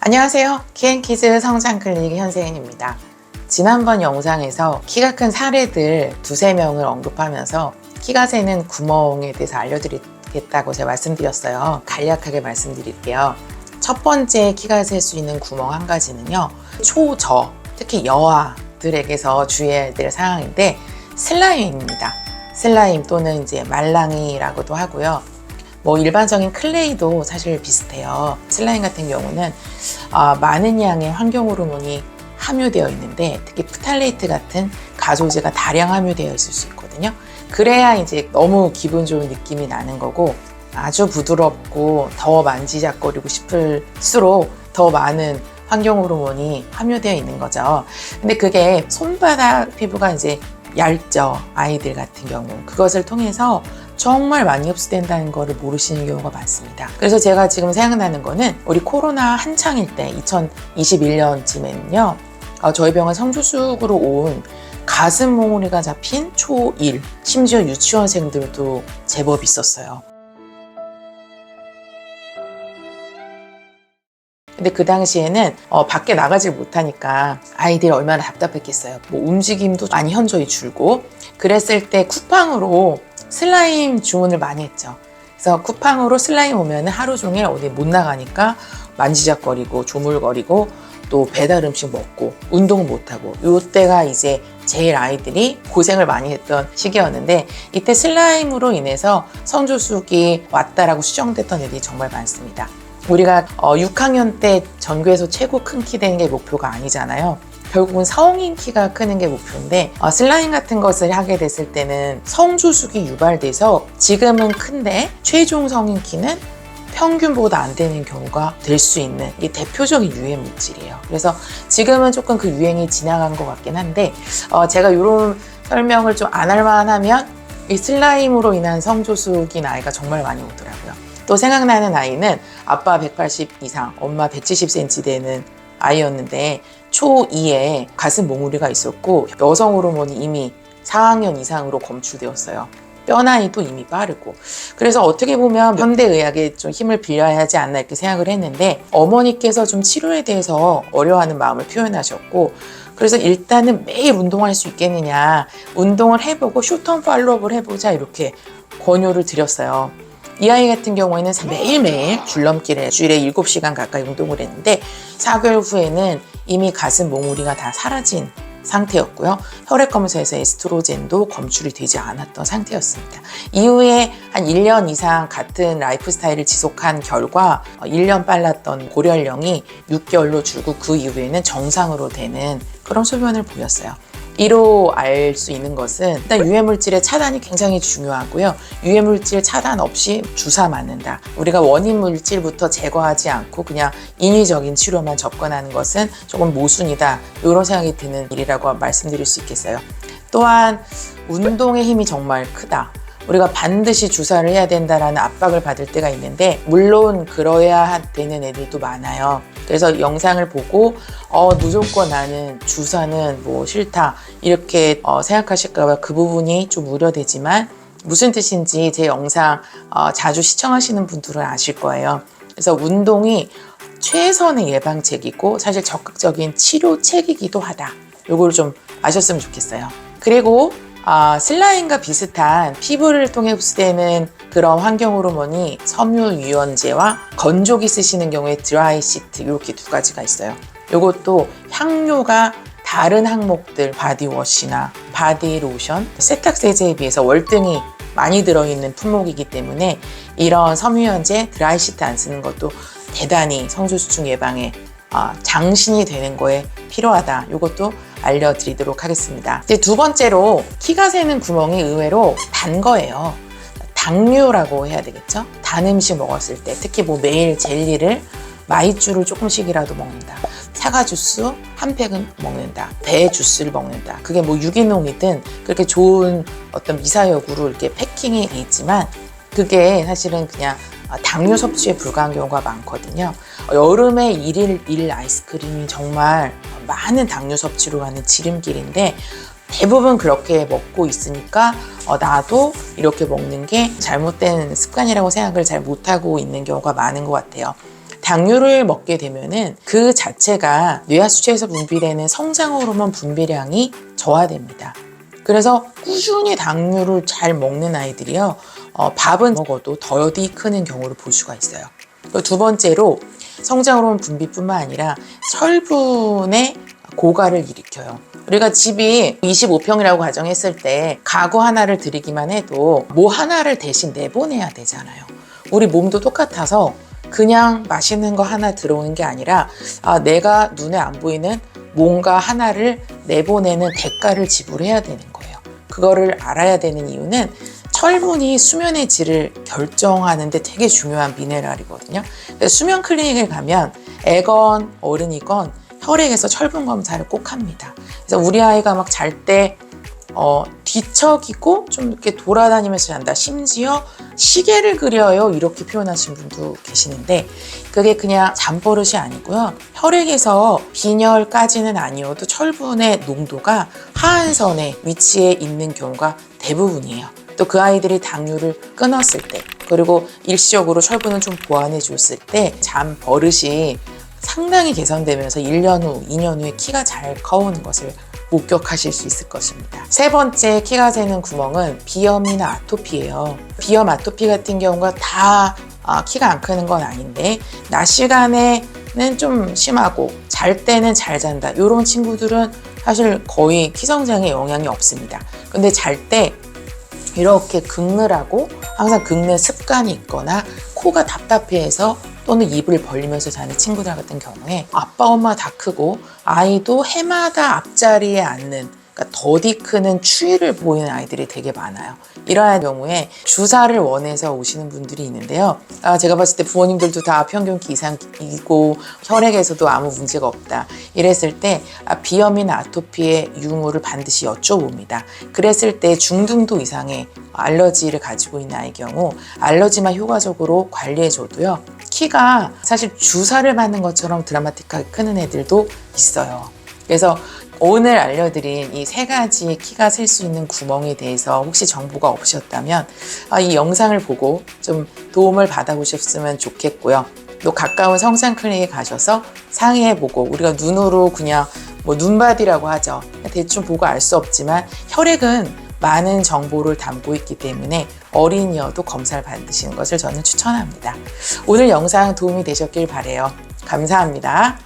안녕하세요. 키앤키즈 성장클리닉 현세인입니다. 지난번 영상에서 키가 큰 사례들 두세 명을 언급하면서 키가 새는 구멍에 대해서 알려드리겠다고 제가 말씀드렸어요. 간략하게 말씀드릴게요. 첫 번째 키가 셀 수 있는 구멍 한 가지는요, 초저, 특히 여아들에게서 주의해야 될 상황인데 슬라임입니다. 슬라임 또는 이제 말랑이라고도 하고요. 일반적인 클레이도 사실 비슷해요. 슬라임 같은 경우는 많은 양의 환경 호르몬이 함유되어 있는데, 특히 프탈레이트 같은 가소제가 다량 함유되어 있을 수 있거든요. 그래야 이제 너무 기분 좋은 느낌이 나는 거고, 아주 부드럽고 더 만지작거리고 싶을수록 더 많은 환경 호르몬이 함유되어 있는 거죠. 근데 그게 손바닥 피부가 이제 얇죠, 아이들 같은 경우. 그것을 통해서 정말 많이 흡수된다는 거를 모르시는 경우가 많습니다. 그래서 제가 지금 생각나는 거는 우리 코로나 한창일 때 2021년쯤에는요, 저희 병원 성주숙으로 온 가슴 몽우리가 잡힌 초1, 심지어 유치원생들도 제법 있었어요. 근데 그 당시에는 밖에 나가지 못하니까 아이들이 얼마나 답답했겠어요. 움직임도 많이 현저히 줄고, 그랬을 때 쿠팡으로 슬라임 주문을 많이 했죠. 그래서 쿠팡으로 슬라임 오면 하루 종일 어디 못 나가니까 만지작거리고 조물거리고 또 배달 음식 먹고 운동 못하고, 이때가 이제 제일 아이들이 고생을 많이 했던 시기였는데, 이때 슬라임으로 인해서 성주숙이 왔다라고 추정됐던 애들이 정말 많습니다. 우리가 6학년 때 전교에서 최고 큰 키 되는 게 목표가 아니잖아요. 결국은 성인 키가 크는 게 목표인데, 슬라임 같은 것을 하게 됐을 때는 성주숙이 유발돼서 지금은 큰데 최종 성인 키는 평균보다 안 되는 경우가 될 수 있는, 이게 대표적인 유해 물질이에요. 그래서 지금은 조금 그 유행이 지나간 것 같긴 한데, 제가 이런 설명을 좀 안 할 만하면 이 슬라임으로 인한 성주숙인 아이가 정말 많이 오더라고요. 또 생각나는 아이는 아빠 180 이상, 엄마 170cm 되는 아이였는데 초2에 가슴 몽우리가 있었고, 여성 호르몬이 이미 4학년 이상으로 검출되었어요. 뼈 나이도 이미 빠르고. 그래서 어떻게 보면 현대의학에 좀 힘을 빌려야 하지 않나 이렇게 생각을 했는데, 어머니께서 좀 치료에 대해서 어려워하는 마음을 표현하셨고, 그래서 일단은 매일 운동할 수 있겠느냐, 운동을 해보고 숏텀 팔로업을 해보자, 이렇게 권유를 드렸어요. 이 아이 같은 경우에는 매일매일 줄넘기를 일주일에 7시간 가까이 운동을 했는데, 4개월 후에는 이미 가슴 몽우리가 다 사라진 상태였고요. 혈액 검사에서 에스트로겐도 검출이 되지 않았던 상태였습니다. 이후에 한 1년 이상 같은 라이프 스타일을 지속한 결과 1년 빨랐던 고령령이 6개월로 줄고, 그 이후에는 정상으로 되는 그런 소변을 보였어요. 이로 알 수 있는 것은 일단 유해물질의 차단이 굉장히 중요하고요. 유해물질 차단 없이 주사 맞는다, 우리가 원인 물질부터 제거하지 않고 그냥 인위적인 치료만 접근하는 것은 조금 모순이다, 이런 생각이 드는 일이라고 말씀드릴 수 있겠어요. 또한 운동의 힘이 정말 크다, 우리가 반드시 주사를 해야 된다라는 압박을 받을 때가 있는데, 물론 그러야 되는 애들도 많아요. 그래서 영상을 보고 무조건 나는 주사는 싫다 이렇게 생각하실까 봐 그 부분이 좀 우려되지만, 무슨 뜻인지 제 영상 자주 시청하시는 분들은 아실 거예요. 그래서 운동이 최선의 예방책이고 사실 적극적인 치료책이기도 하다, 요걸 좀 아셨으면 좋겠어요. 그리고 슬라임과 비슷한 피부를 통해 흡수되는 그런 환경 호르몬이 섬유유연제와 건조기 쓰시는 경우에 드라이 시트, 이렇게 두 가지가 있어요. 이것도 향료가 다른 항목들, 바디워시나 바디로션, 세탁세제에 비해서 월등히 많이 들어있는 품목이기 때문에 이런 섬유유연제, 드라이 시트 안 쓰는 것도 대단히 성주수축 예방에 장신이 되는 거에 필요하다, 이것도 알려드리도록 하겠습니다. 이제 두 번째로 키가 새는 구멍이 의외로 단 거예요. 당류라고 해야 되겠죠? 단 음식 먹었을 때, 특히 매일 젤리를, 마이쮸를 조금씩이라도 먹는다, 사과 주스 한 팩은 먹는다, 배 주스를 먹는다, 그게 유기농이든 그렇게 좋은 어떤 미사역으로 이렇게 패킹이 돼 있지만, 그게 사실은 그냥 당류 섭취에 불과한 경우가 많거든요. 여름에 1일 아이스크림이 정말 많은 당류 섭취로 가는 지름길인데, 대부분 그렇게 먹고 있으니까 나도 이렇게 먹는 게 잘못된 습관이라고 생각을 잘 못하고 있는 경우가 많은 것 같아요. 당류를 먹게 되면은 그 자체가 뇌하수체에서 분비되는 성장 호르몬 분비량이 저하됩니다. 그래서 꾸준히 당류를 잘 먹는 아이들이요, 밥은 먹어도 더디 크는 경우를 볼 수가 있어요. 그리고 두 번째로 성장 호르몬 분비뿐만 아니라 철분의 고갈을 일으켜요. 우리가 집이 25평이라고 가정했을 때 가구 하나를 들이기만 해도 뭐 하나를 대신 내보내야 되잖아요. 우리 몸도 똑같아서 그냥 맛있는 거 하나 들어오는 게 아니라 내가 눈에 안 보이는 뭔가 하나를 내보내는 대가를 지불해야 되는 거예요. 그거를 알아야 되는 이유는 철분이 수면의 질을 결정하는 데 되게 중요한 미네랄이거든요. 수면 클리닉에 가면 애건 어른이건 혈액에서 철분 검사를 꼭 합니다. 그래서 우리 아이가 막 잘 때 뒤척이고 좀 이렇게 돌아다니면서 잔다. 심지어 시계를 그려요. 이렇게 표현하신 분도 계시는데 그게 그냥 잠버릇이 아니고요. 혈액에서 빈혈까지는 아니어도 철분의 농도가 하한선에 위치해 있는 경우가 대부분이에요. 또 그 아이들이 당류를 끊었을 때 그리고 일시적으로 철분을 좀 보완해 줬을 때 잠버릇이 상당히 개선되면서 1년 후, 2년 후에 키가 잘 커오는 것을 목격하실 수 있을 것입니다. 세 번째 키가 새는 구멍은 비염이나 아토피예요. 비염, 아토피 같은 경우가 다 키가 안 크는 건 아닌데 낮 시간에는 좀 심하고 잘 때는 잘 잔다. 이런 친구들은 사실 거의 키 성장에 영향이 없습니다. 근데 잘 때 이렇게 긁느라고 항상 긁는 습관이 있거나 코가 답답해해서 또는 입을 벌리면서 자는 친구들 같은 경우에 아빠 엄마 다 크고 아이도 해마다 앞자리에 앉는, 그러니까 더디 크는 추위를 보이는 아이들이 되게 많아요. 이러한 경우에 주사를 원해서 오시는 분들이 있는데요. 제가 봤을 때 부모님들도 다 평균 키 이상이고 혈액에서도 아무 문제가 없다. 이랬을 때 비염이나 아토피의 유무를 반드시 여쭤봅니다. 그랬을 때 중등도 이상의 알러지를 가지고 있는 아이의 경우 알러지만 효과적으로 관리해줘도요. 키가 사실 주사를 맞는 것처럼 드라마틱하게 크는 애들도 있어요. 그래서 오늘 알려드린 이 세 가지 키가 셀 수 있는 구멍에 대해서 혹시 정보가 없으셨다면 이 영상을 보고 좀 도움을 받아보셨으면 좋겠고요. 또 가까운 성장 클리닉에 가셔서 상의해보고 우리가 눈으로 그냥 뭐 눈바디라고 하죠. 대충 보고 알 수 없지만 혈액은 많은 정보를 담고 있기 때문에 어린이여도 검사를 받으시는 것을 저는 추천합니다. 오늘 영상 도움이 되셨길 바라요. 감사합니다.